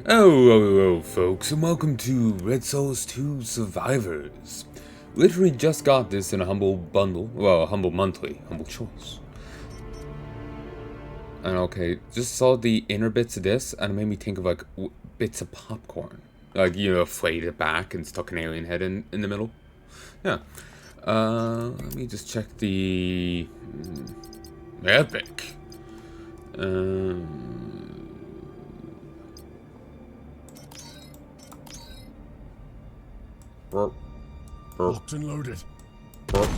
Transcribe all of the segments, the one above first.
Oh, folks, and welcome to Red Souls 2 Survivors. Literally just got this in a humble bundle, well, a humble monthly, humble choice. And okay, just saw the inner bits of this, and it made me think of, like, bits of popcorn. Like, you know, flayed it back and stuck an alien head in the middle. Yeah. Let me just check the... epic. Burp. Burp. Locked and loaded. Burp.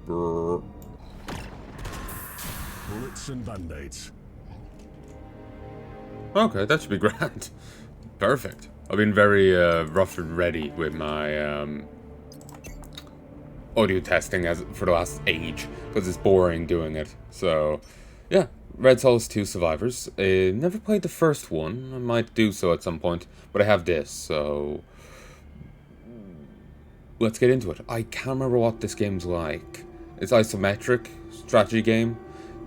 Burp. Bullets and band-aids. Okay, that should be grand. Perfect. I've been very rough and ready with my audio testing for the last age, because it's boring doing it. So, yeah, Red Souls 2 Survivors. Never played the first one. I might do so at some point, but I have this, so let's get into it. I can't remember what this game's like. It's isometric strategy game.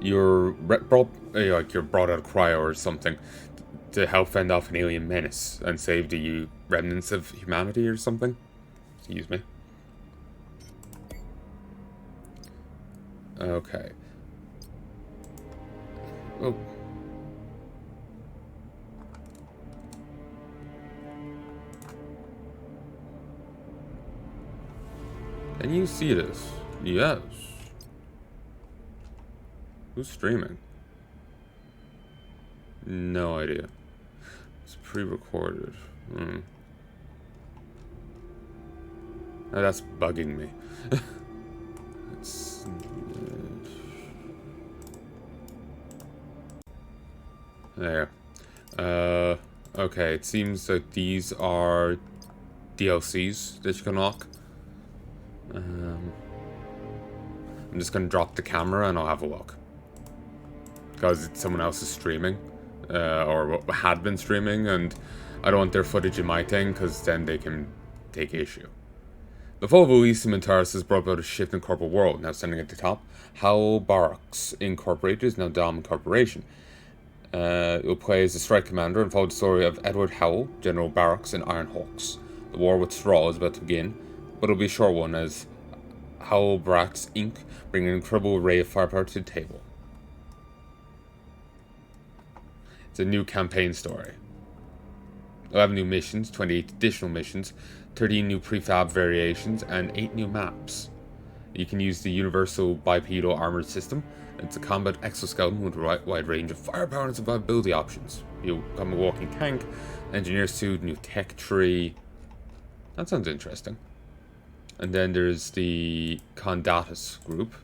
You're brought out of cryo or something to help fend off an alien menace and save the remnants of humanity or something. Excuse me. Okay. Oh. Can you see this? Yes. Who's streaming? No idea. It's pre-recorded. Oh, that's bugging me. There. Okay, it seems like these are DLCs that you can unlock. I'm just gonna drop the camera and I'll have a look. Because someone else is streaming, or had been streaming, and I don't want their footage in my thing, because then they can take issue. The fall of Elysium and Taurus has brought about a shift in corporate world. Now standing at the top, Howell Barracks Incorporated is now Dom Corporation. You'll play as the strike commander and follow the story of Edward Howell, General Barracks, and Iron Hawks. The war with Straw is about to begin, but it'll be a short one as Howell Barracks Inc. bring an incredible array of firepower to the table. It's a new campaign story. 11 new missions, 28 additional missions, 13 new prefab variations, and 8 new maps. You can use the Universal Bipedal Armored System. It's a combat exoskeleton with a wide range of firepower and survivability options. You'll become a walking tank, engineer suit, new tech tree. That sounds interesting. And then there's the Condatus group.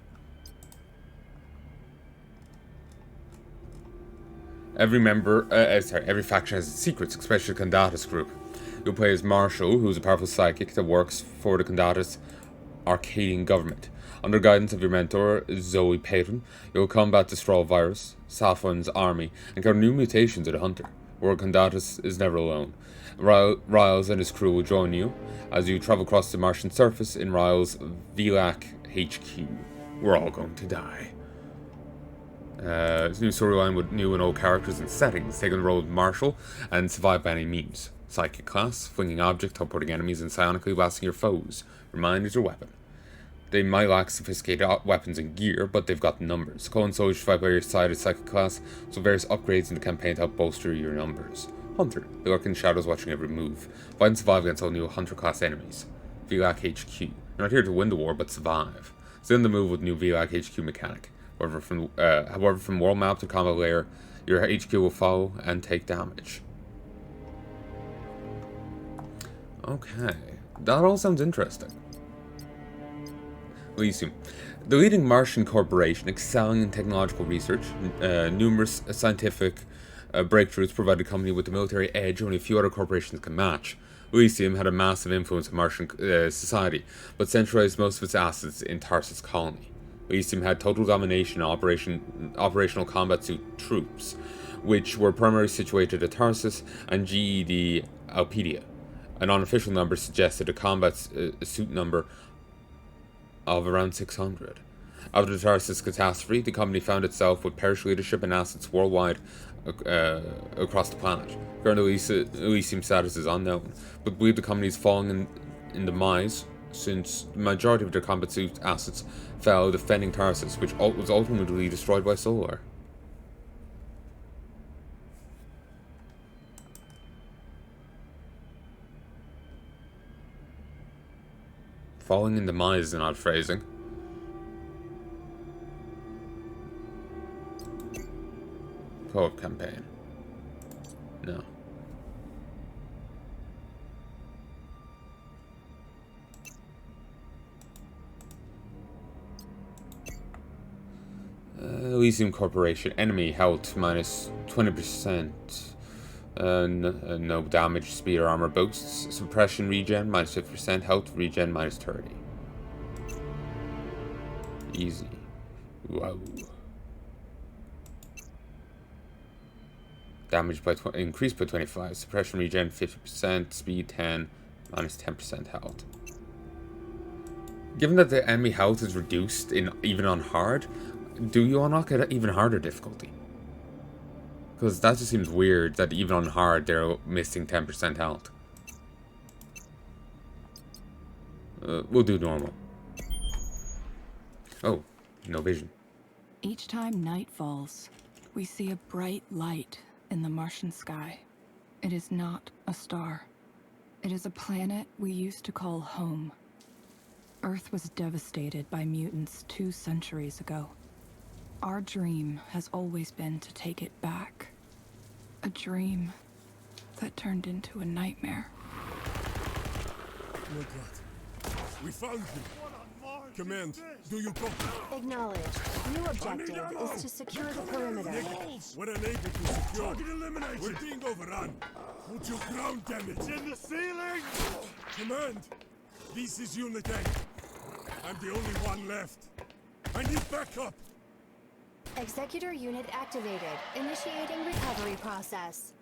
Every faction has its secrets, especially the Condatus group. You'll play as Marshall, who's a powerful psychic that works for the Condatus Arcadian government. Under guidance of your mentor, Zoe Payton, you'll combat the Straw virus, Saffron's army, and counter new mutations of the Hunter. Where Condatus is never alone. Riles and his crew will join you as you travel across the Martian surface in Riles' VLAC HQ. We're all going to die. It's a new storyline with new and old characters and settings, taking the role of Marshall and survive by any means. Psychic class, flinging objects, teleporting enemies, and psionically blasting your foes. Your mind is your weapon. They might lack sophisticated weapons and gear, but they've got numbers. Clone soldiers fight by your side as psychic class, so various upgrades in the campaign to help bolster your numbers. Hunter, they lurk in the shadows watching every move. Fight and survive against all new Hunter class enemies. VLAC HQ. You're not here to win the war, but survive. Stay on the move with new VLAC HQ mechanic. However, from world map to combat layer, your HQ will follow and take damage. Okay, that all sounds interesting. Elysium. The leading Martian corporation excelling in technological research, numerous scientific breakthroughs provide the company with the military edge only a few other corporations can match. Elysium had a massive influence on Martian society, but centralized most of its assets in Tarsus colony. Elysium had total domination and operational combat suit troops, which were primarily situated at Tarsus and GED Alpedia. An unofficial number suggested a combat suit number of around 600. After the Tarsus catastrophe, the company found itself with parish leadership and assets worldwide across the planet. Current Elysium status is unknown, but believe the company is falling in demise since the majority of their combat suit assets fell defending Tarsus, which was ultimately destroyed by Solar. Falling in demise is an odd phrasing. Co-op campaign. No. Elysium Corporation. Enemy health minus 20%. No damage, speed, or armor boosts. Suppression regen minus 50%. Health regen minus 30. Easy. Wow. Damage by increased by 25. Suppression regen 50%. Speed 10. Minus 10% health. Given that the enemy health is reduced even on hard, do you unlock an even harder difficulty? Because that just seems weird that even on hard they're missing 10% health. We'll do normal. Oh, no vision. Each time night falls, we see a bright light in the Martian sky. It is not a star. It is a planet we used to call home. Earth was devastated by mutants 2 centuries ago. Our dream has always been to take it back. A dream that turned into a nightmare. Oh my God. We found him. Command, do you copy? Acknowledged. New objective is to secure the perimeter. We're unable to secure. We're being overrun. Hold your ground, damn it. It's in the ceiling! Command, this is Unit A. I'm the only one left. I need backup. Executor unit activated. Initiating recovery process.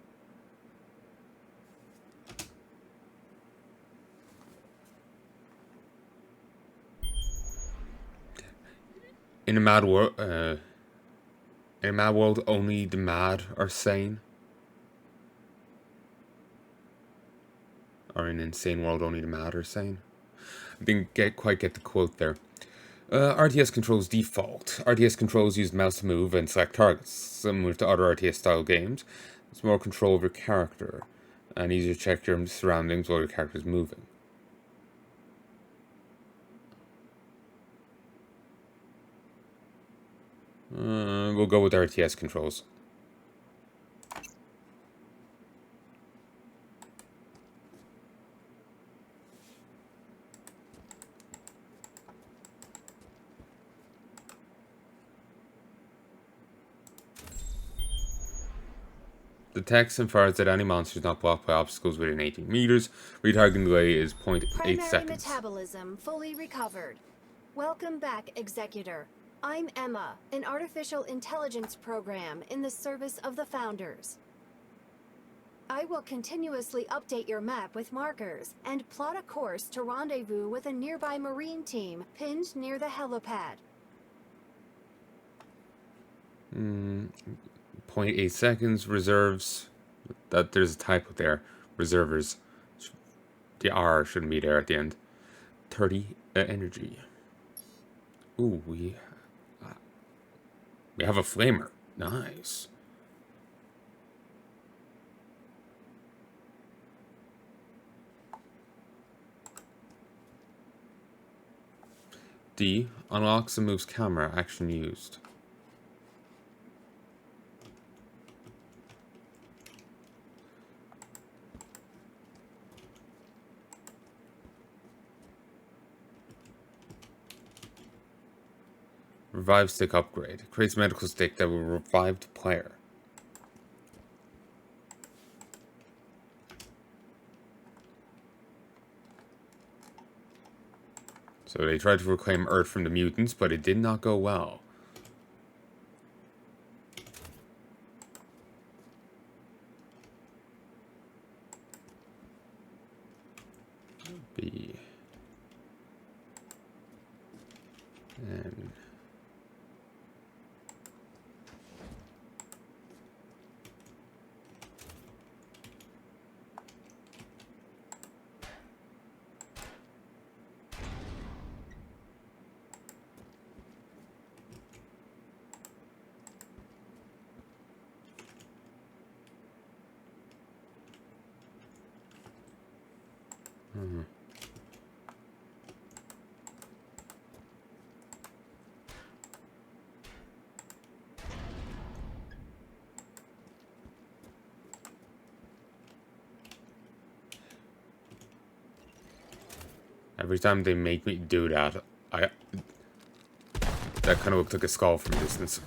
In a mad world, only the mad are sane. Or in an insane world, only the mad are sane. I didn't quite get the quote there. RTS controls default. RTS controls use mouse to move and select targets. Similar to other RTS style games, it's more control of your character and easier to check your surroundings while your character is moving. We'll go with RTS controls. Detects and fires at any monsters not blocked by obstacles within 18 meters. Retargeting delay is 0.8 Primary seconds. metabolism fully recovered. Welcome back, Executor. I'm Emma, an artificial intelligence program in the service of the Founders. I will continuously update your map with markers and plot a course to rendezvous with a nearby Marine team pinned near the helipad. 0.8 seconds. Reserves. That there's a typo there. Reservers. The R shouldn't be there at the end. 30 energy. Ooh, we have a flamer. Nice. D. Unlocks and moves camera. Action used. Revive stick upgrade. Creates medical stick that will revive the player. So they tried to reclaim Earth from the mutants, but it did not go well. B. And Every time they make me do that, that kind of looks like a skull from a distance.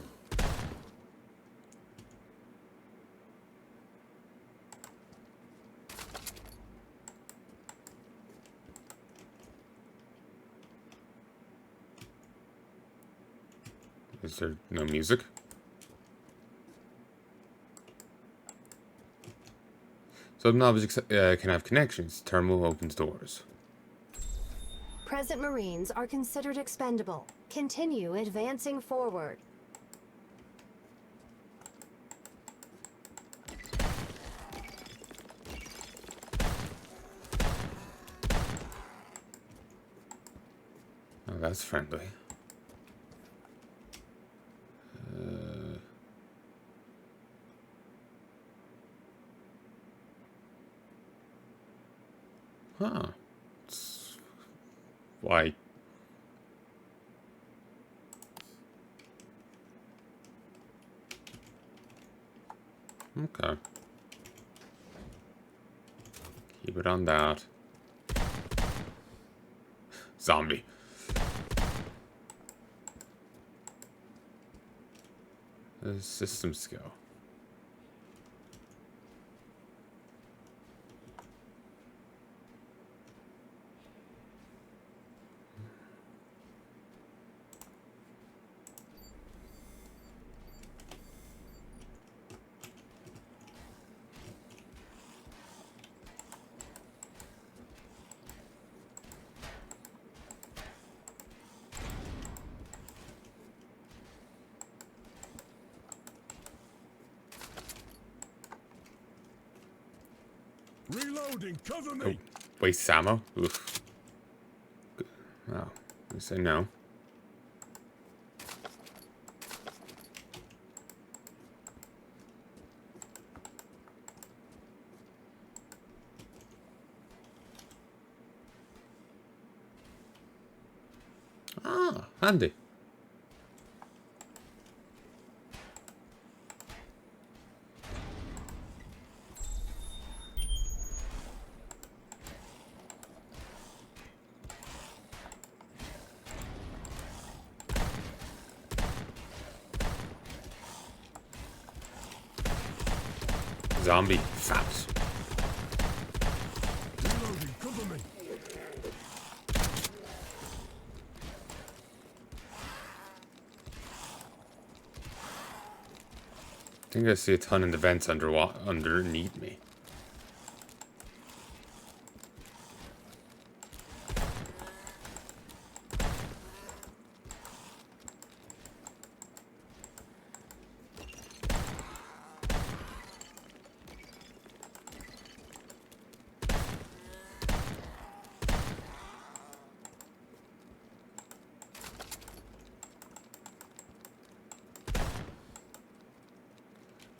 Is there no music? Some objects can have connections. Terminal opens doors. Present Marines are considered expendable. Continue advancing forward. Oh, that's friendly. Huh. Why? Okay. Keep it on that. Zombie. The system skill. Reloading, cover me! Oh, waste ammo? Oof. Oh, I say no. Ah, handy. Zombie. Faps. Reloading, cover me! I think I see a ton in the vents underneath me.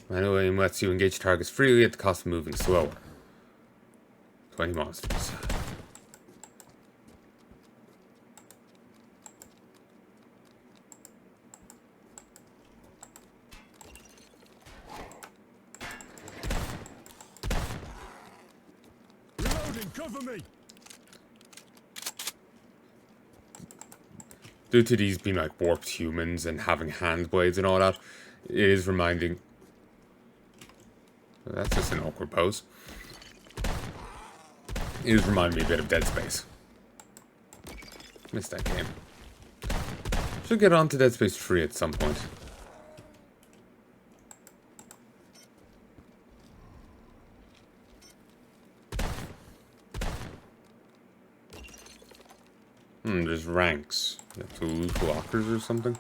Manual aim lets you engage targets freely at the cost of moving slower. 20 monsters. Reloading, cover me! Due to these being like warped humans and having hand blades and all that, it is reminding... That's just an awkward pose. It is reminding me a bit of Dead Space. Missed that game. Should get on to Dead Space 3 at some point. There's ranks. You have to loot lockers or something.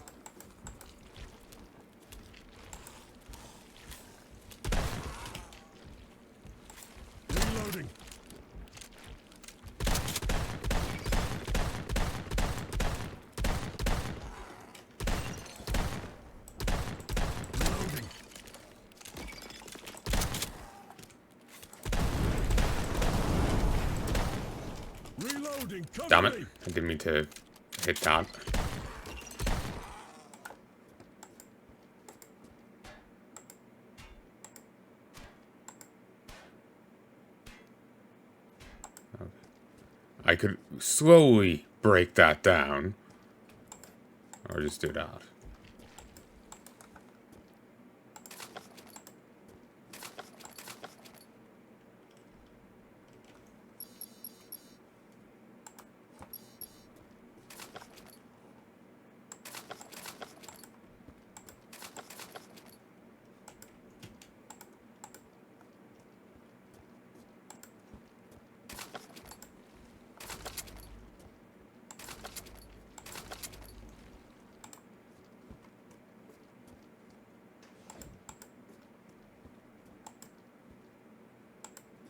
Reloading! Reloading! Reloading. Cover Damn it. me. I didn't mean to hit that. Okay. I could slowly break that down. Or just do that.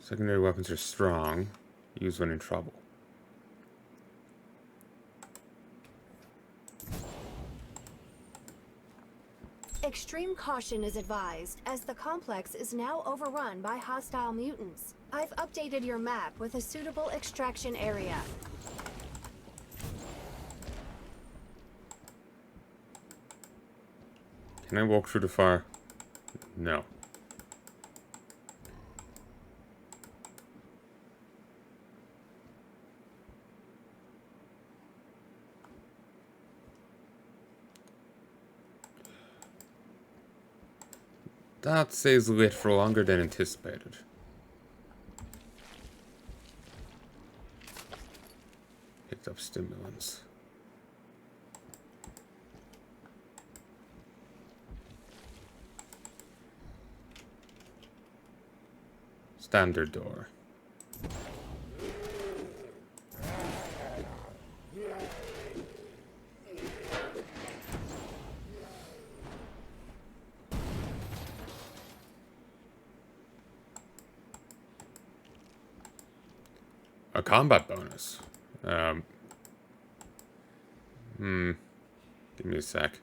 Secondary weapons are strong. Use when in trouble. Extreme caution is advised, as the complex is now overrun by hostile mutants. I've updated your map with a suitable extraction area. Can I walk through the fire? No. That stays lit for longer than anticipated. Picked up stimulants. Standard door. A combat bonus. Give me a sec.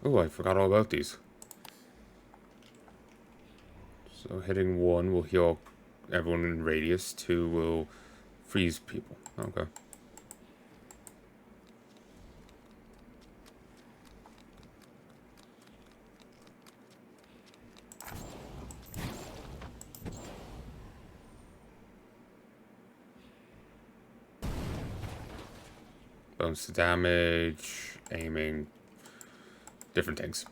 Oh, I forgot all about these. So hitting 1 will heal everyone in radius. 2 will freeze people. Okay. Bonus to damage, aiming, different things.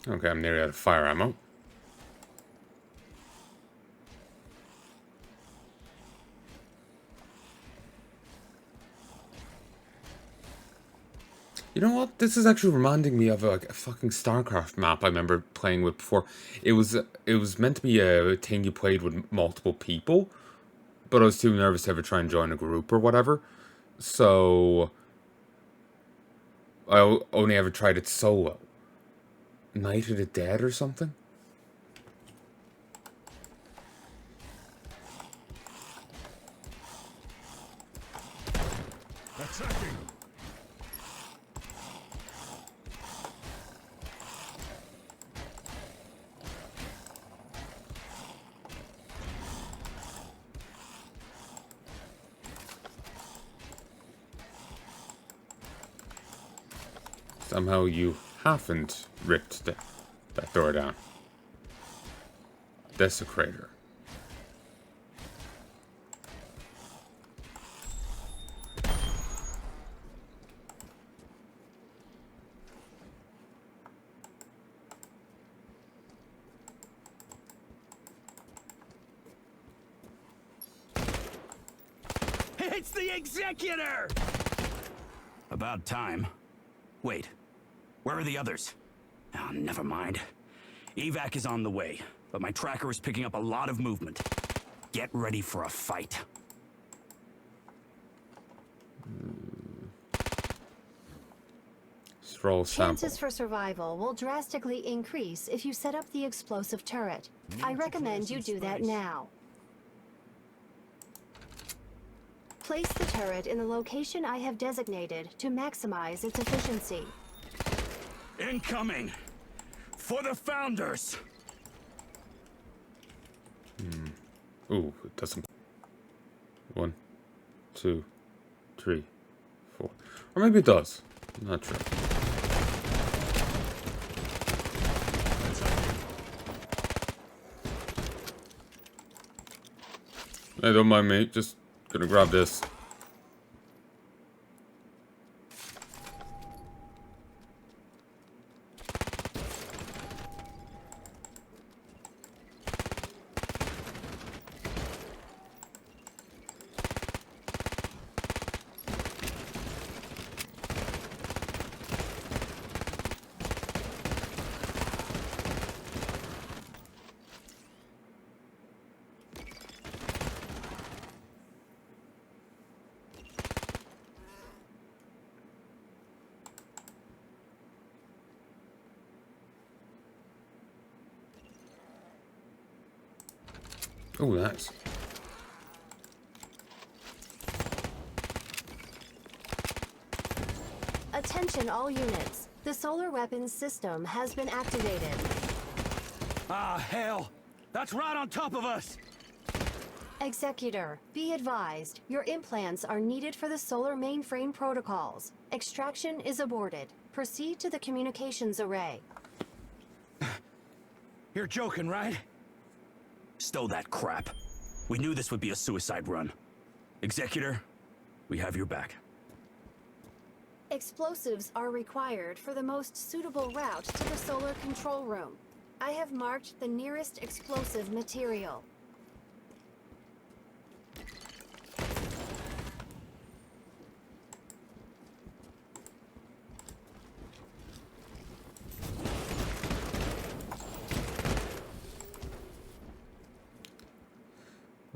Okay, I'm nearly out of fire ammo. You know what? This is actually reminding me of like a fucking StarCraft map I remember playing with before. It was meant to be a thing you played with multiple people, but I was too nervous to ever try and join a group or whatever. So I only ever tried it solo. Night of the Dead or something? Attacking. Somehow you haven't ripped that door down. Desecrator. It's the Executor! About time. Wait, where are the others? Oh, never mind. Evac is on the way, but my tracker is picking up a lot of movement. Get ready for a fight. Stroll sample. Chances for survival will drastically increase if you set up the explosive turret. I recommend you do that now. Place the turret in the location I have designated to maximize its efficiency. Incoming! For the Founders! Ooh, it doesn't. 1, 2, 3, 4. Or maybe it does. I'm not sure. Hey, don't mind me. Just gonna grab this. Oh, nice. Attention all units. The solar weapons system has been activated. Ah, hell! That's right on top of us! Executor, be advised, your implants are needed for the solar mainframe protocols. Extraction is aborted. Proceed to the communications array. You're joking, right? Stow that crap. We knew this would be a suicide run. Executor, we have your back. Explosives are required for the most suitable route to the solar control room. I have marked the nearest explosive material.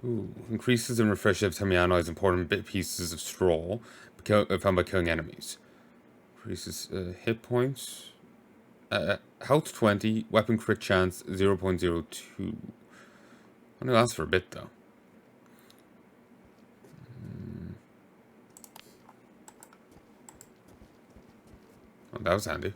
Ooh, increases and refreshes time analyze important bit pieces of straw found by killing enemies. Increases hit points. Health 20, weapon crit chance 0.02. Only lasts for a bit though. Oh, that was handy.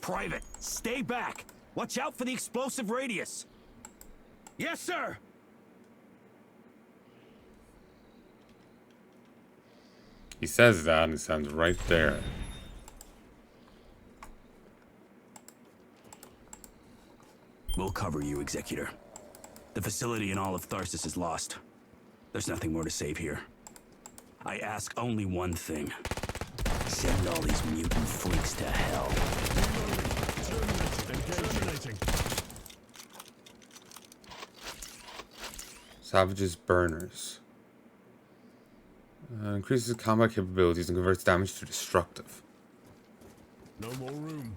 Private, stay back! Watch out for the explosive radius! Yes, sir! He says that and it sounds right there. We'll cover you, Executor. The facility in all of Tharsis is lost. There's nothing more to save here. I ask only one thing. Send all these mutant freaks to hell. Terminating. Savage's burners. Increases combat capabilities and converts damage to destructive. No more room.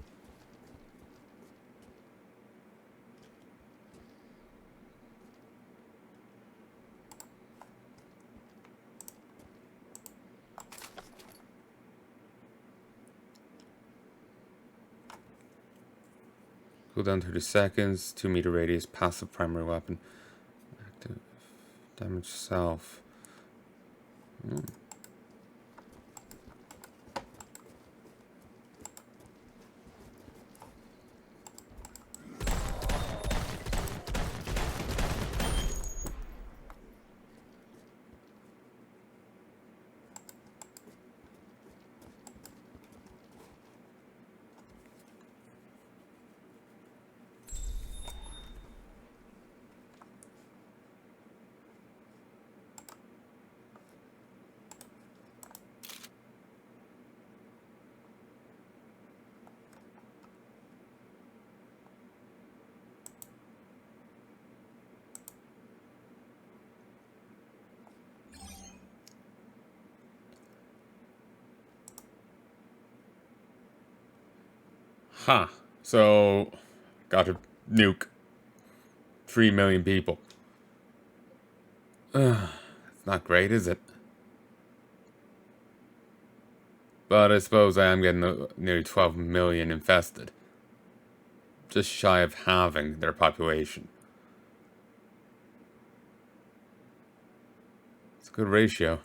Cooldown 30 seconds, 2-meter radius, passive primary weapon. Active damage self. Huh. So, got to nuke 3 million people. It's not great, is it? But I suppose I am getting nearly 12 million infested. Just shy of halving their population. It's a good ratio.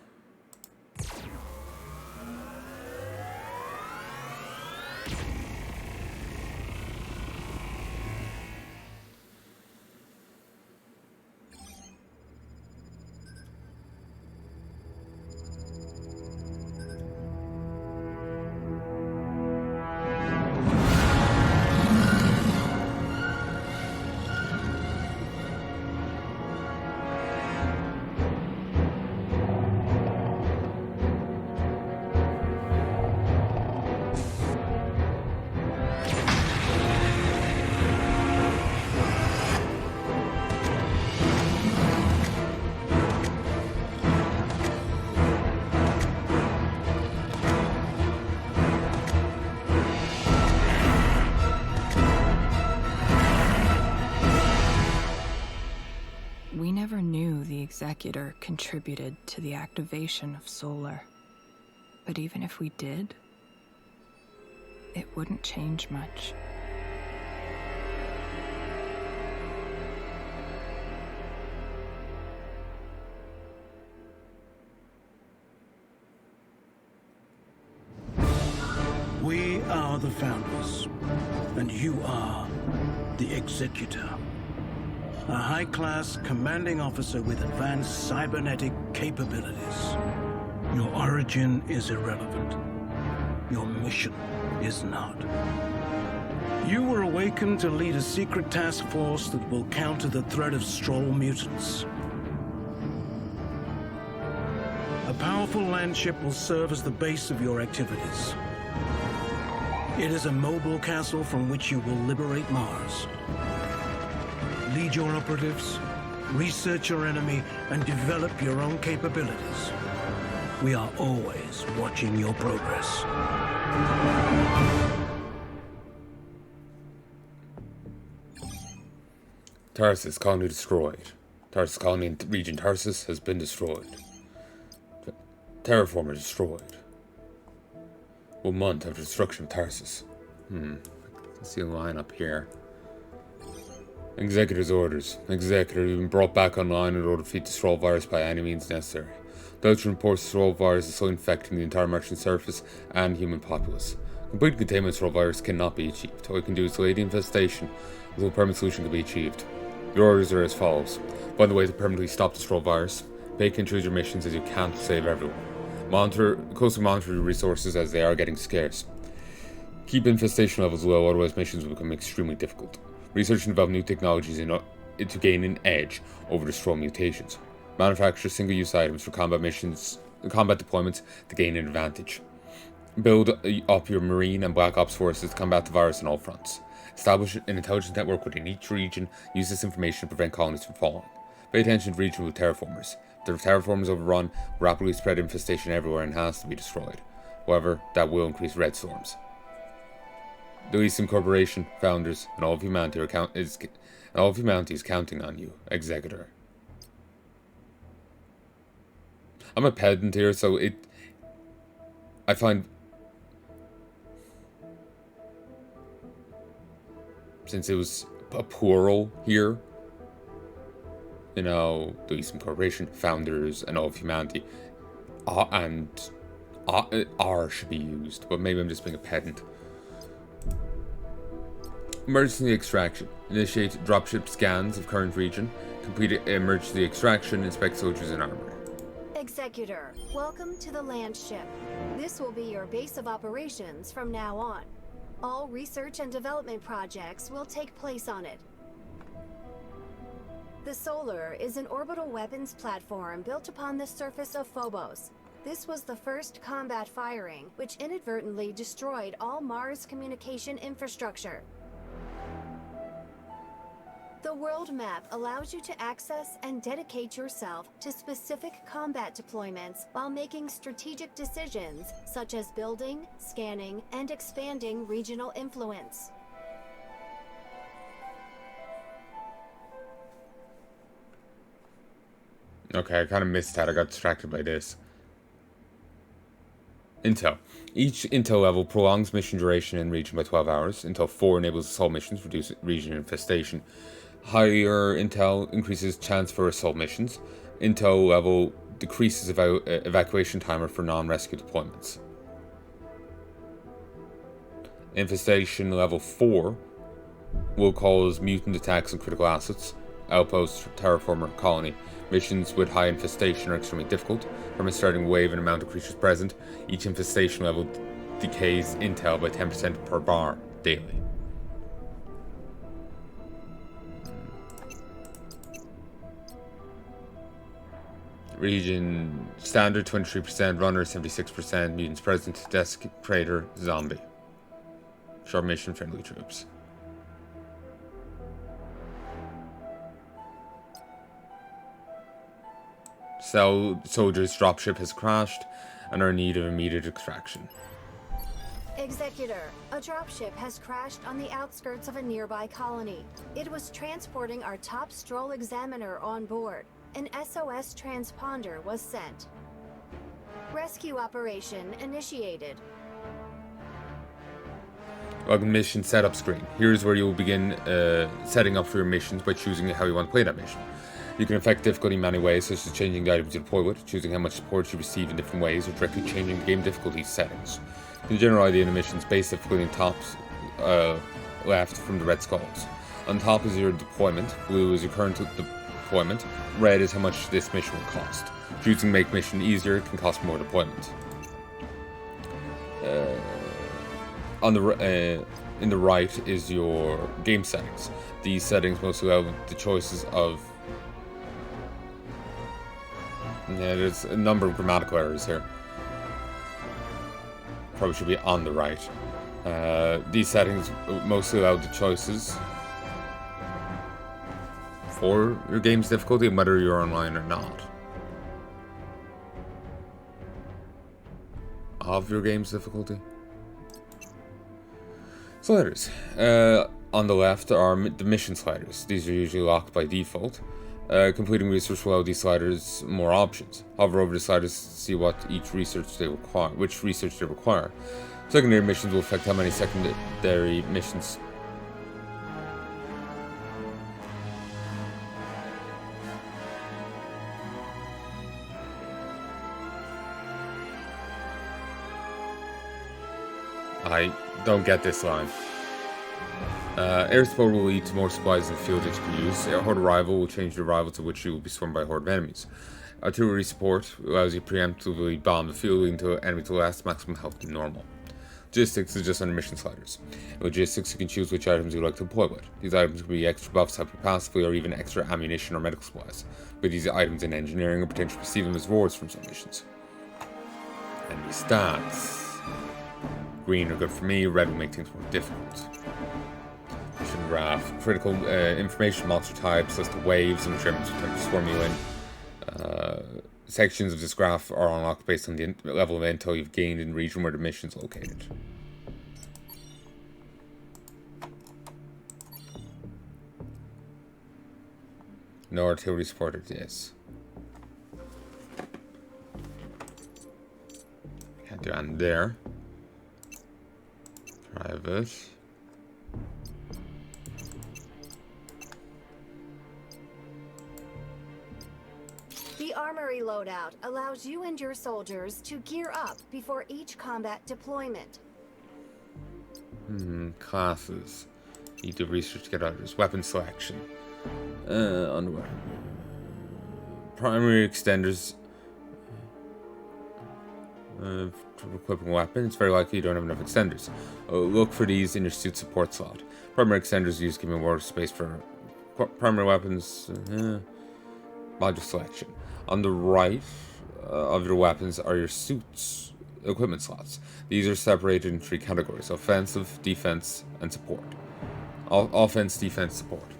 We never knew the Executor contributed to the activation of Solar. But even if we did, it wouldn't change much. We are the Founders, and you are the Executor. A high-class commanding officer with advanced cybernetic capabilities. Your origin is irrelevant. Your mission is not. You were awakened to lead a secret task force that will counter the threat of Stroll mutants. A powerful landship will serve as the base of your activities. It is a mobile castle from which you will liberate Mars. Lead your operatives, research your enemy, and develop your own capabilities. We are always watching your progress. Tarsus colony destroyed. Tarsus colony in region Tarsus has been destroyed. Terraformer destroyed. 1 month after destruction of Tarsus. Let's see a line up here. Executor's orders. Executor, you've been brought back online in order to defeat the Stroll virus by any means necessary. Belgium reports the Stroll virus is so infecting the entire Martian surface and human populace. Complete containment of Stroll virus cannot be achieved. All we can do is delay the infestation until a permanent solution can be achieved. Your orders are as follows. Find a way to permanently stop the Stroll virus. Make and choose your missions as you can to save everyone. Closely monitor your resources as they are getting scarce. Keep infestation levels low, otherwise missions will become extremely difficult. Research and develop new technologies to gain an edge over the Stroll mutations. Manufacture single-use items for combat deployments to gain an advantage. Build up your Marine and Black Ops forces to combat the virus on all fronts. Establish an intelligence network within each region. Use this information to prevent colonies from falling. Pay attention to regional terraformers. If the terraformers overrun, rapidly spread infestation everywhere and has to be destroyed. However, that will increase red storms. The Elysium Corporation, founders, and all of humanity is counting on you, Executor. I'm a pedant here, so I find, since it was a plural here, you know, the Elysium Corporation, founders, and all of humanity, and R should be used, but maybe I'm just being a pedant. Emergency extraction. Initiate dropship scans of current region. Complete emergency extraction. Inspect soldiers in armor. Executor, welcome to the Landship. This will be your base of operations from now on. All research and development projects will take place on it. The Solar is an orbital weapons platform built upon the surface of Phobos. This was the first combat firing, which inadvertently destroyed all Mars communication infrastructure. The world map allows you to access and dedicate yourself to specific combat deployments while making strategic decisions such as building, scanning, and expanding regional influence. Okay, I kind of missed that. I got distracted by this. Intel. Each Intel level prolongs mission duration in region by 12 hours. Intel 4 enables assault missions, reduce region infestation. Higher Intel increases chance for assault missions. Intel level decreases evacuation timer for non-rescue deployments. Infestation level 4 will cause mutant attacks on critical assets, outposts, terraformer, colony. Missions with high infestation are extremely difficult. From a starting wave and amount of creatures present, each infestation level decays intel by 10% per bar daily. Region standard 23%, runner 76%, mutants present, desk trader, zombie. Short mission, friendly troops. Soldiers' dropship has crashed and are in need of immediate extraction. Executor, a dropship has crashed on the outskirts of a nearby colony. It was transporting our top stroll examiner on board. An SOS transponder was sent. Rescue operation initiated. Welcome mission setup screen. Here's where you will begin setting up for your missions by choosing how you want to play that mission. You can affect difficulty in many ways, such as changing the items you deploy with, choosing how much support you receive in different ways, or directly changing the game difficulty settings. The general idea of the mission's base difficulty in top left from the red skulls. On top is your deployment, blue is your current deployment, red is how much this mission will cost. Choosing to make mission easier can cost more deployment. In the right is your game settings. These settings mostly allow the choices of... Yeah, there's a number of grammatical errors here. Probably should be on the right. These settings mostly allow the choices for your game's difficulty, whether you're online or not. Of your game's difficulty. Sliders. On the left are the mission sliders. These are usually locked by default. Completing research will allow these sliders more options. Hover over the sliders to see what each research they require, which research they require. Secondary missions will affect how many secondary missions. I don't get this line. Air support will lead to more supplies in the field that you can use. A horde arrival will change the arrival to which you will be swarmed by a horde of enemies. Artillery support allows you to preemptively bomb the field, leading to an enemy to last maximum health than normal. Logistics is just under mission sliders. In logistics, you can choose which items you would like to deploy with. These items can be extra buffs to help you passively, or even extra ammunition or medical supplies. With these items in engineering, or potentially receive them as rewards from some missions. Enemy stats. Green are good for me, red will make things more difficult. Mission graph. Critical information, monster types, list of waves, and which items will swarm you in. Sections of this graph are unlocked based on the level of intel you've gained in the region where the mission is located. No artillery support, yes. Can't do anything there. Private. The armory loadout allows you and your soldiers to gear up before each combat deployment. Classes. Need to research to get others. Weapon selection. Underwear. Primary extenders. For equipping a weapon, it's very likely you don't have enough extenders. Look for these in your suit support slot. Primary extenders used giving more space for primary weapons. Module selection. On the right of your weapons are your suits equipment slots. These are separated in 3 categories: offensive, defense, and support. Offense, defense, support.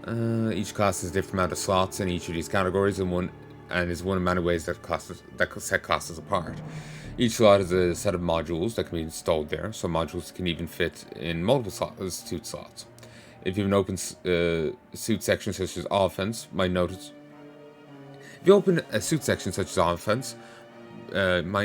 Each class has a different amount of slots in each of these categories, and is one of many ways that set classes apart. Each slot is a set of modules that can be installed there. Some modules can even fit in multiple suit slots. If you have an open suit section such as offense, might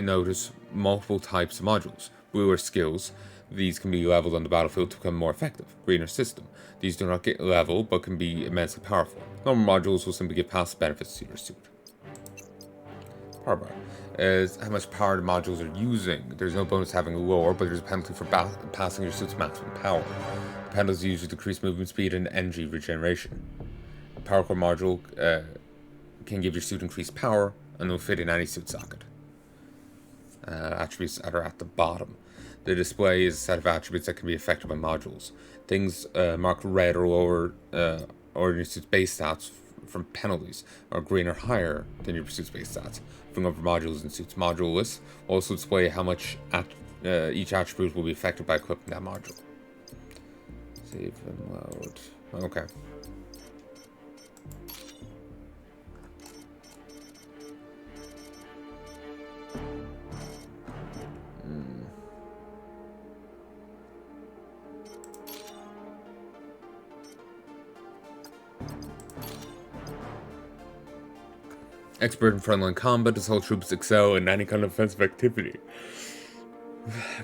notice multiple types of modules. Blue are skills. These can be leveled on the battlefield to become more effective. Green are system. These do not get leveled, but can be immensely powerful. Normal modules will simply give passive benefits to your suit. Power bar is how much power the modules are using. There's no bonus to having a lower, but there's a penalty for passing your suit's maximum power. The penalties usually decrease movement speed and energy regeneration. The power core module can give your suit increased power and will fit in any suit socket. Attributes that are at the bottom. The display is a set of attributes that can be affected by modules. Things marked red or lower or your suit's base stats from penalties, or green or higher than your suit's base stats. Bring over modules and suits module list will also display how much each attribute will be affected by equipping that module. Save and load. Okay. Expert in frontline combat, his whole troops excel in any kind of offensive activity.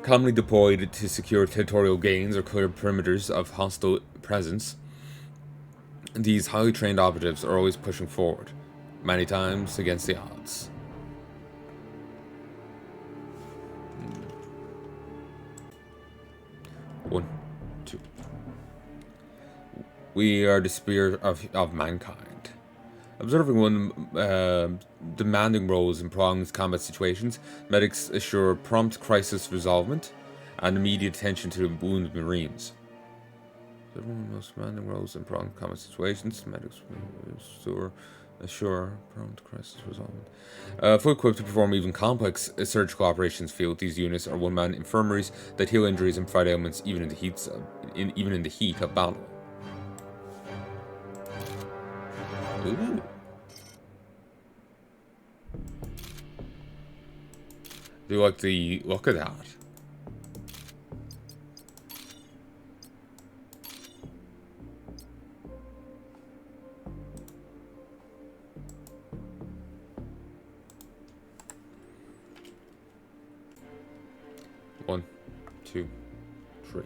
Commonly deployed to secure territorial gains or clear perimeters of hostile presence, these highly trained operatives are always pushing forward, many times against the odds. One, two. We are the spear of mankind. Observing one demanding roles in prolonged combat situations, medics assure prompt crisis resolvement and immediate attention to wounded Marines. Observing one of the most demanding roles in prolonged combat situations, medics assure prompt crisis resolvement. Fully equipped to perform even complex surgical operations field, these units are one-man infirmaries that heal injuries and fight ailments even in the heat of battle. Ooh. Do you like the look of that? One, two, three.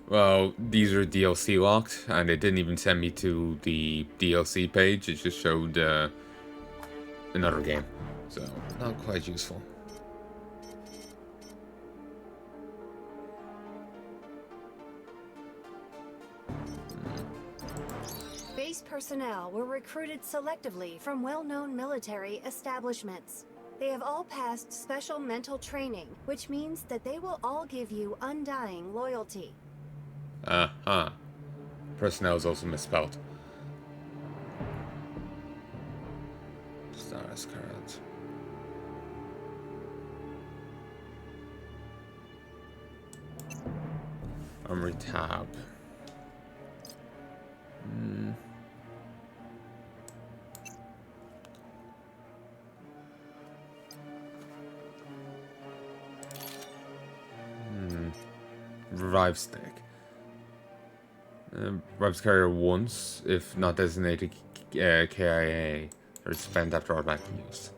Well, these are DLC locked, and it didn't even send me to the DLC page. It just showed another game, so not quite useful. Base personnel were recruited selectively from well-known military establishments. They have all passed special mental training, which means that they will all give you undying loyalty. Personnel is also misspelled. Status cards. Armory tab. Revive stick. Revives carrier once, if not designated KIA, or spent after automatic use.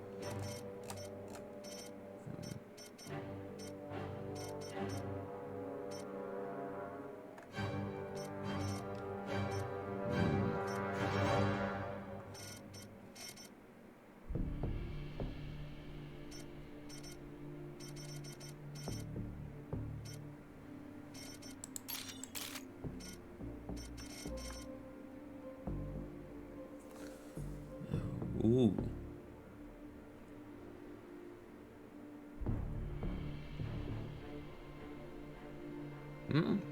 Ooh.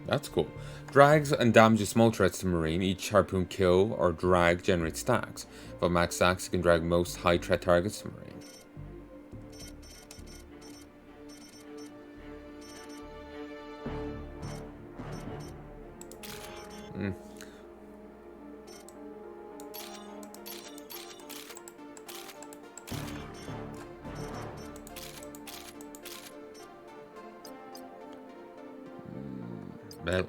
That's cool. Drags and damages small threats to Marine. Each harpoon kill or drag generates stacks. If max stacks, you can drag most high threat targets to Marine. Well.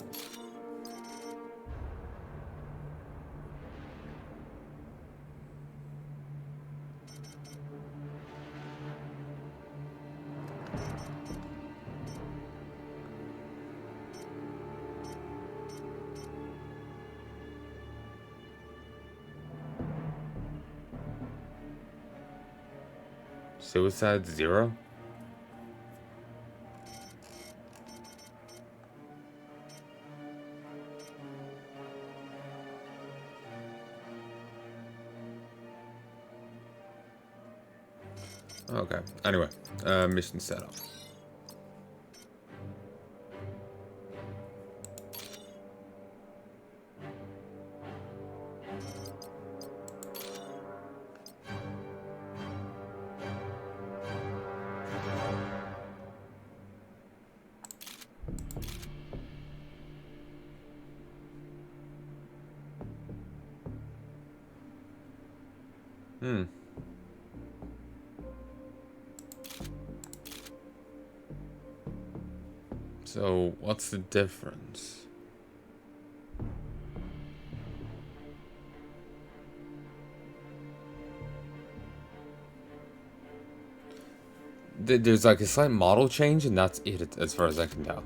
Suicide 0? Okay. Anyway, mission setup. So, what's the difference? There's like a slight model change, and that's it, as far as I can tell.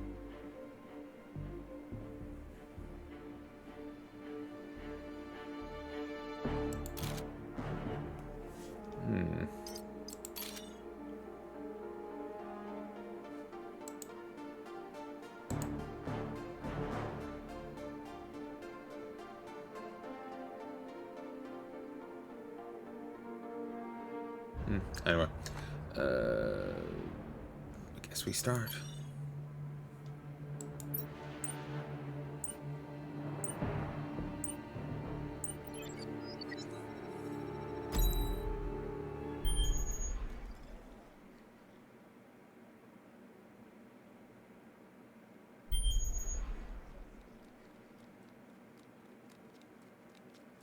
Anyway, I guess we start.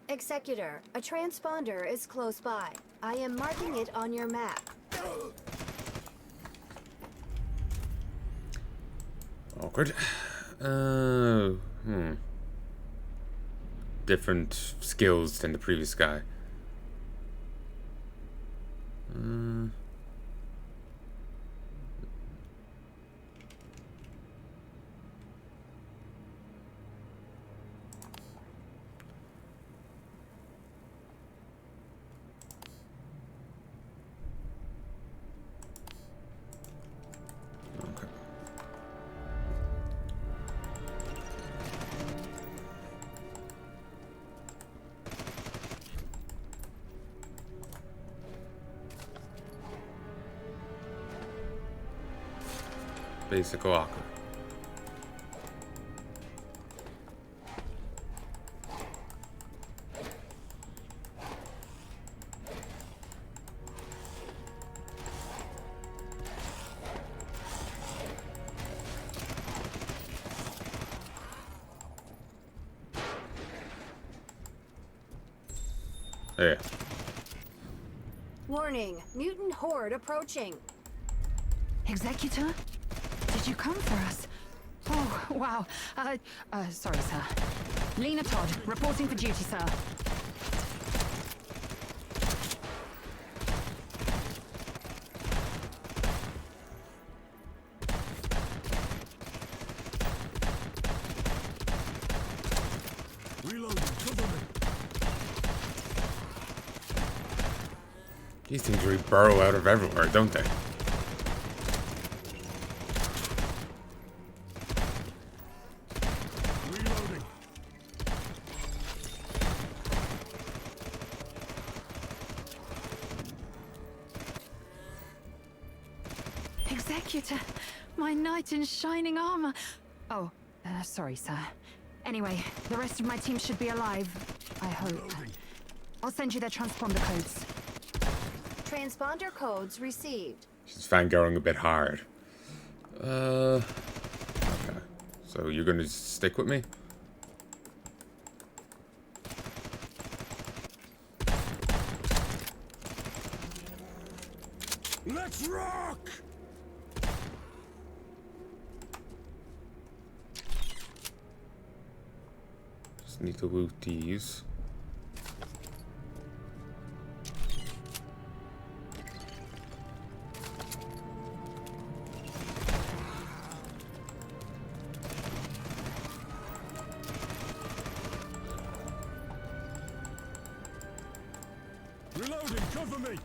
Executor, a transponder is close by. I am marking it on your map. Awkward. Different skills than the previous guy. Okay. Basic locker. Yeah. Warning, mutant horde approaching. Executor? Did you come for us? Oh, wow. Sorry, sir. Lena Todd, reporting for duty, sir. Reloading, cover me. These things really burrow out of everywhere, don't they? Reloading. Executor, my knight in shining armor. Oh, sorry, sir. Anyway, the rest of my team should be alive. I hope. I'll send you their transponder codes. Transponder codes received. She's fangirling a bit hard. Okay. So you're gonna stick with me? Let's rock! Just need to loot these. Reloading, cover me!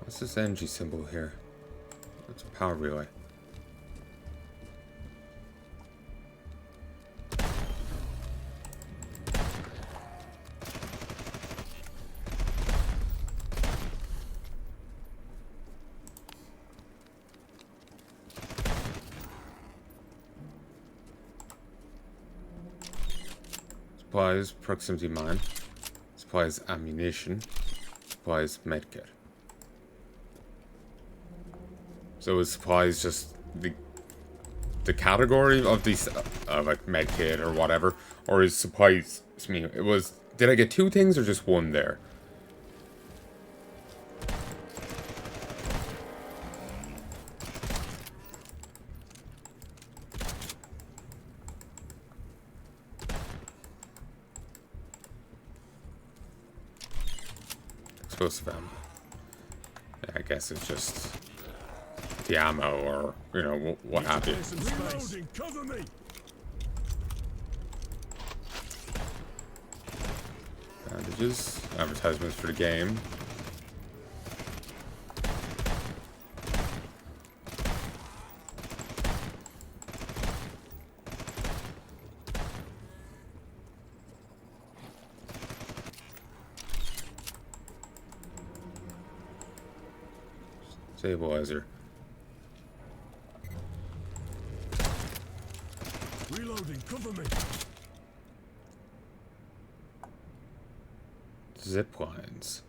What's this energy symbol here? It's a power relay. Supplies, proximity mine. Supplies, ammunition. Supplies, medkit. So is supplies just the category of these, like medkit or whatever, or is supplies? I mean, it was. Did I get two things or just one there? Explosive ammo. Yeah, I guess it's just the ammo, or you know, what have you. Reloading, cover me! Bandages, advertisements for the game. Stabilizer. Reloading, cover me! Zip lines.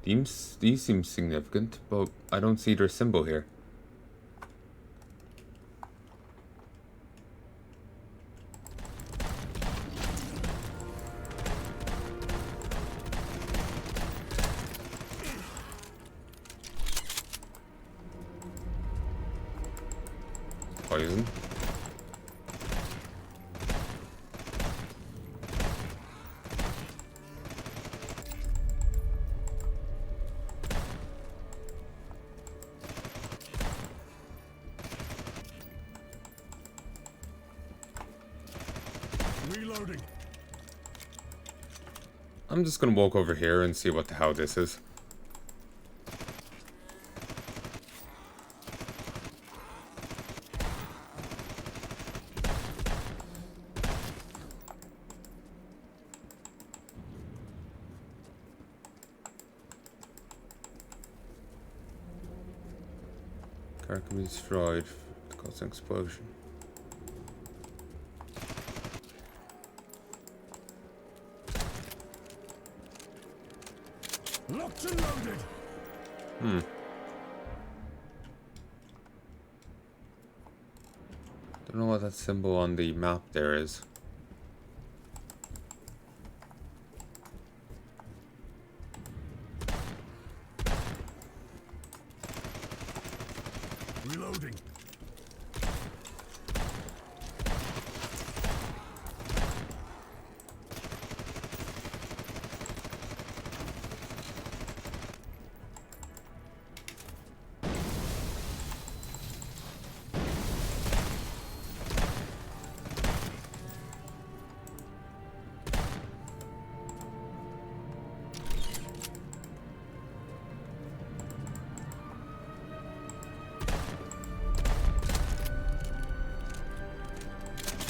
These seem significant, but I don't see their symbol here. Poison. Reloading. I'm just gonna walk over here and see what the hell this is. Car can be destroyed to cause an explosion. Locked and loaded. Don't know what that symbol on the map there is. Reloading.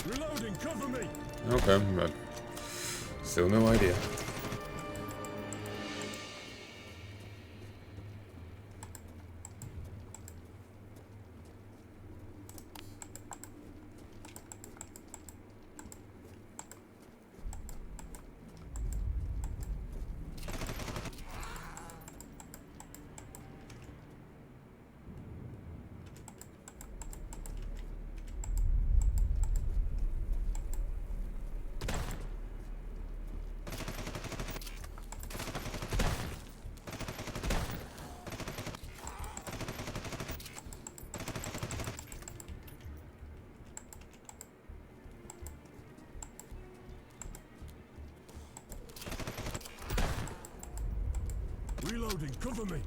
Reloading, cover me! Okay, but still no idea. Reloading, cover me.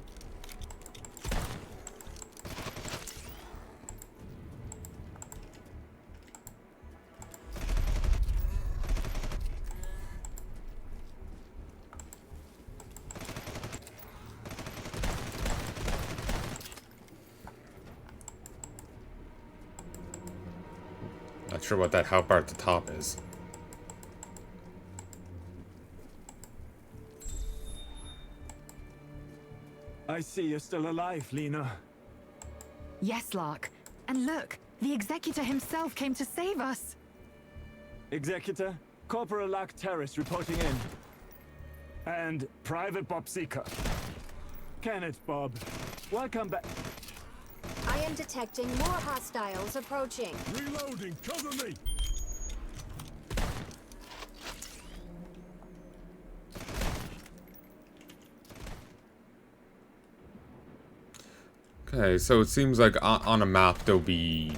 Not sure what that help bar at the top is. I see you're still alive, Lena. Yes, Lark. And look, the Executor himself came to save us. Executor, Corporal Lark Terrace reporting in. And Private Bob Seeker. Kenneth Bob, welcome back. I am detecting more hostiles approaching. Reloading, cover me. Okay, so it seems like on a map there'll be...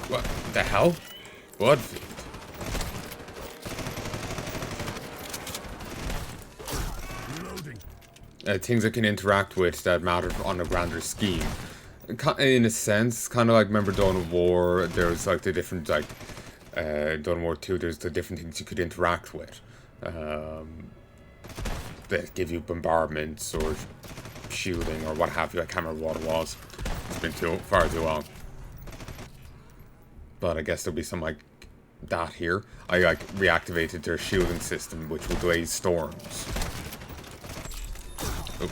What the hell? Blood feed. Reloading. Things I can interact with that matter on a grander scheme. In a sense, kind of like, remember Dawn of War, there's like the different, like, Dawn of War 2, there's the different things you could interact with. That give you bombardments or shielding or what have you. I can't remember what it was. It's been far too long. But I guess there'll be some like that here. I like reactivated their shielding system, which will delay storms. Oh.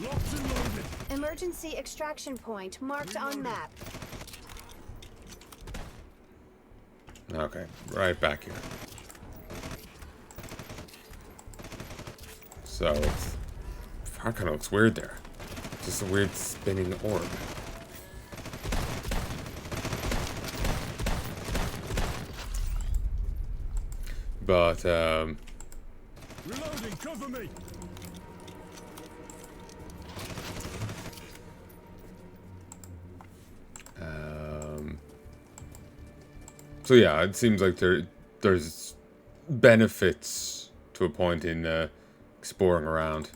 Locked and loaded. Emergency extraction point marked on map. Okay, right back here. So, far kind of looks weird there. Just a weird spinning orb. But, Reloading, cover me. so yeah, it seems like there's benefits to a point in exploring around.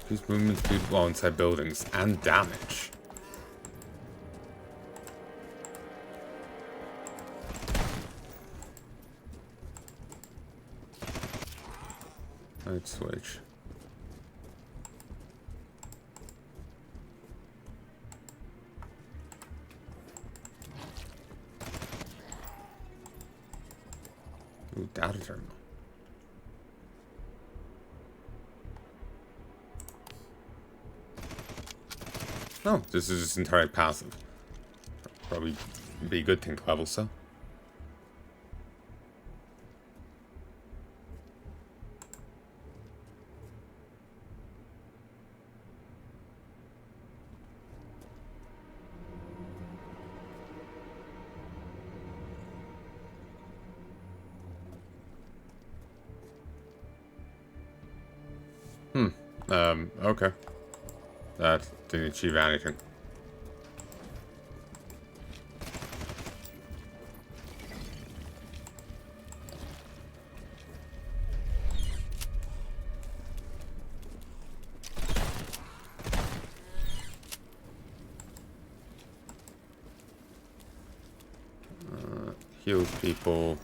Increased movement speed while inside buildings and damage. Light switch. Ooh, data terminal. Oh, this is just entirely passive. Probably be a good thing to level, so. Okay. That didn't achieve anything. Heals people.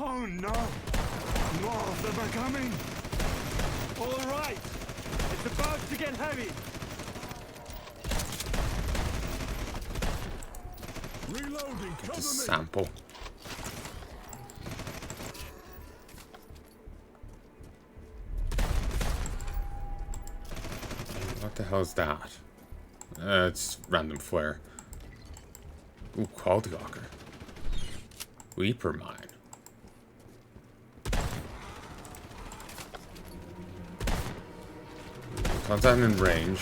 Oh no! More of them are coming! All right! It's about to get heavy! Reloading, cover me! Just sample. What the hell's that? It's random flare. Ooh, quality locker. Reaper mine. Contact in range.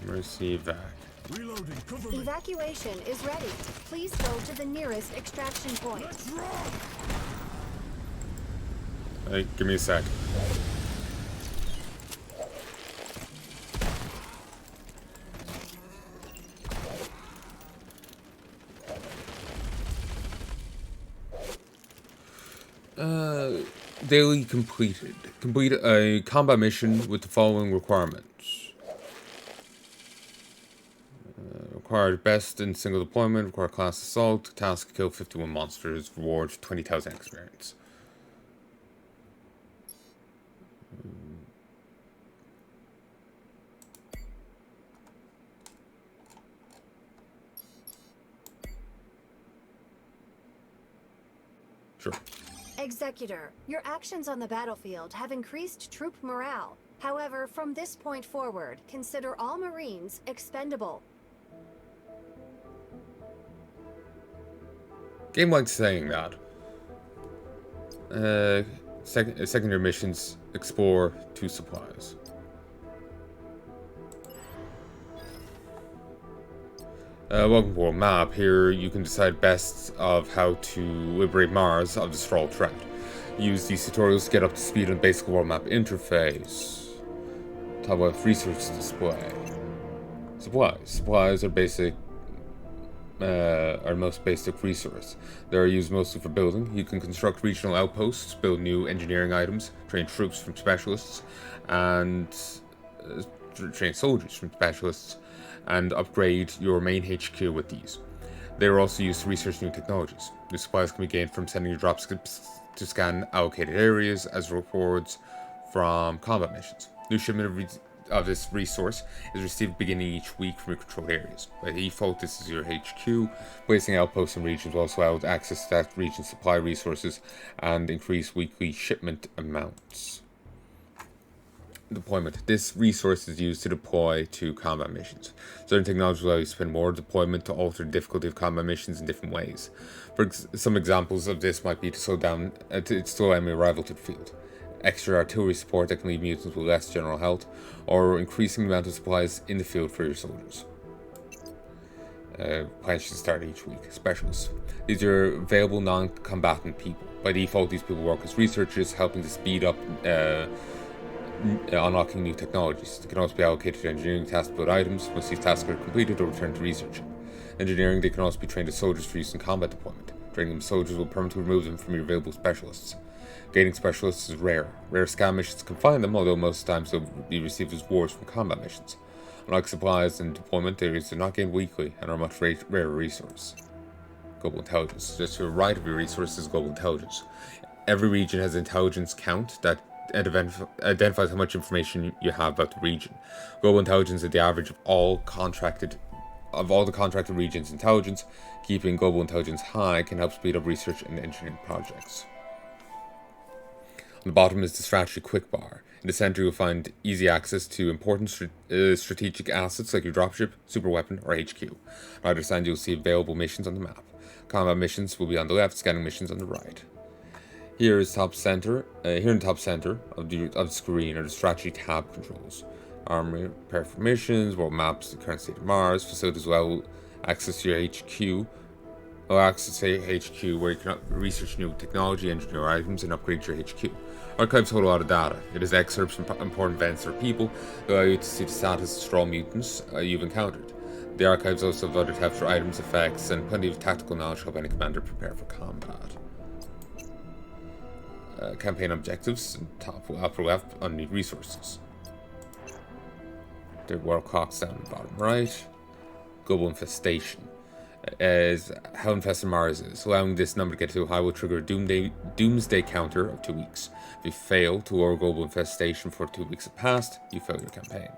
Receive back. Reloading, cover me! Evacuation is ready. Please go to the nearest extraction point. Let's rock! Hey, give me a sec. Daily completed. Complete a combat mission with the following requirements. Required best in single deployment, required class assault, task kill 51 monsters, reward 20,000 experience. Sure. Executor, your actions on the battlefield have increased troop morale. However, from this point forward, consider all Marines expendable. Game likes saying that. Secondary missions, explore 2 supplies. Welcome to our map. Here you can decide best of how to liberate Mars of the Strahl threat. Use these tutorials to get up to speed on basic world map interface. Talk about research display. Supplies. Supplies are basic. Our most basic resource. They are used mostly for building. You can construct regional outposts, build new engineering items, train troops from specialists, and train soldiers from specialists, and upgrade your main HQ with these. They are also used to research new technologies. New supplies can be gained from sending your dropships to scan allocated areas as rewards from combat missions. New shipment of this resource is received beginning each week from your controlled areas. By default, this is your HQ. Placing outposts in regions will also allow access to that region's supply resources and increase weekly shipment amounts. Deployment. This resource is used to deploy to combat missions. Certain technologies allow you to spend more deployment to alter the difficulty of combat missions in different ways. Some examples of this might be to slow enemy arrival to the field, extra artillery support that can leave mutants with less general health, or increasing the amount of supplies in the field for your soldiers. Plans should start each week. Specialists. These are available non-combatant people. By default, these people work as researchers, helping to speed up unlocking new technologies. They can also be allocated to engineering tasks to build items. Once these tasks are completed, they'll return to research. Engineering, they can also be trained as soldiers for use in combat deployment. Training them as soldiers will permanently remove them from your available specialists. Gaining specialists is rare. Rare scan missions can find them, although most times they'll be received as rewards from combat missions. Unlike supplies and deployment areas, they're not gained weekly and are a much rarer resource. Global intelligence. Just to the right of your resource is global intelligence. Every region has an intelligence count that identifies how much information you have about the region. Global intelligence is the average of all the contracted regions' intelligence. Keeping global intelligence high can help speed up research and engineering projects. On the bottom is the strategy quick bar. In the center you'll find easy access to important strategic assets like your dropship, super weapon, or HQ. On either side you'll see available missions on the map. Combat missions will be on the left, scanning missions on the right. Here in the top center of the screen are the strategy tab controls. Armory, prepare for missions, world maps, the current state of Mars, facilities will access your HQ. Access a HQ where you can research new technology, engineer items, and upgrade your HQ. Archives hold a lot of data. It is excerpts from important events or people that allow you to see the status of Strahl mutants you've encountered. The archives also have other tabs for items, effects, and plenty of tactical knowledge to help any commander prepare for combat. campaign objectives, and top upper left, unneeded resources. The world clocks down the bottom right. Global infestation. As how infested Mars is, allowing this number to get too high will trigger a doomsday counter of 2 weeks. If you fail to lower global infestation for 2 weeks have passed, you fail your campaign.